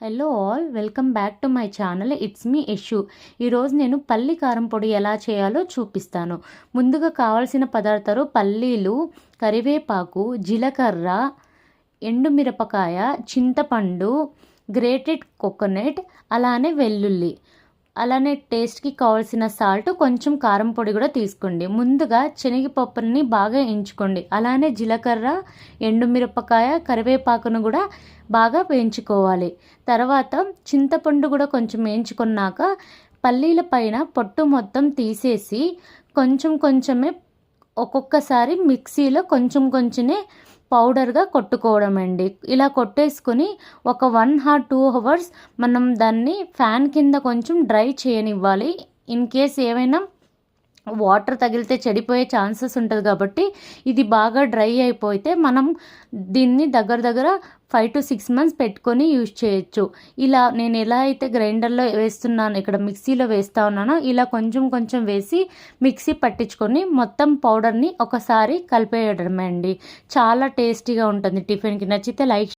Hello all, welcome back to my channel. It's me Yashu. ఈరోజు నేను పల్లి కారం పొడి ఎలా చేయాలో చూపిస్తాను. ముందుగా కావాల్సిన పదార్థాలు పల్లీలు, కరివేపాకు, జీలకర్ర, ఎండుమిరపకాయ, చింతపండు, గ్రేటెడ్ కోకోనట్, అలానే వెల్లుల్లి, అలానే టేస్ట్కి కావాల్సిన సాల్ట్, కొంచెం కారం పొడి కూడా తీసుకోండి. ముందుగా శనగపప్పుని బాగా వేయించుకోండి. అలానే జీలకర్ర, ఎండుమిరపకాయ, కరివేపాకును కూడా బాగా వేయించుకోవాలి. తర్వాత చింతపండు కూడా కొంచెం వేయించుకున్నాక పల్లీల పైన పొట్టు మొత్తం తీసేసి కొంచెం కొంచెమే ఒక్కొక్కసారి మిక్సీలో కొంచెం కొంచెమే పౌడర్గా కొట్టుకోవడం అండి. ఇలా కొట్టేసుకొని ఒక 1 or 2 hours మనం దాన్ని ఫ్యాన్ కింద కొంచెం డ్రై చేయనివ్వాలి. ఇన్ కేస్ ఏమైనా వాటర్ తగిలితే చెడిపోయే ఛాన్సెస్ ఉంటుంది కాబట్టి ఇది బాగా డ్రై అయిపోతే మనం దీన్ని దగ్గర 5 to 6 months పెట్టుకొని యూజ్ చేయొచ్చు. ఇలా నేను ఎలా అయితే గ్రైండర్లో వేస్తున్నాను, ఇక్కడ మిక్సీలో వేస్తూ ఉన్నానో ఇలా కొంచెం కొంచెం వేసి మిక్సీ పట్టించుకొని మొత్తం పౌడర్ని ఒకసారి కలిపేయడమే అండి. చాలా టేస్టీగా ఉంటుంది. టిఫిన్కి నచ్చితే లైక్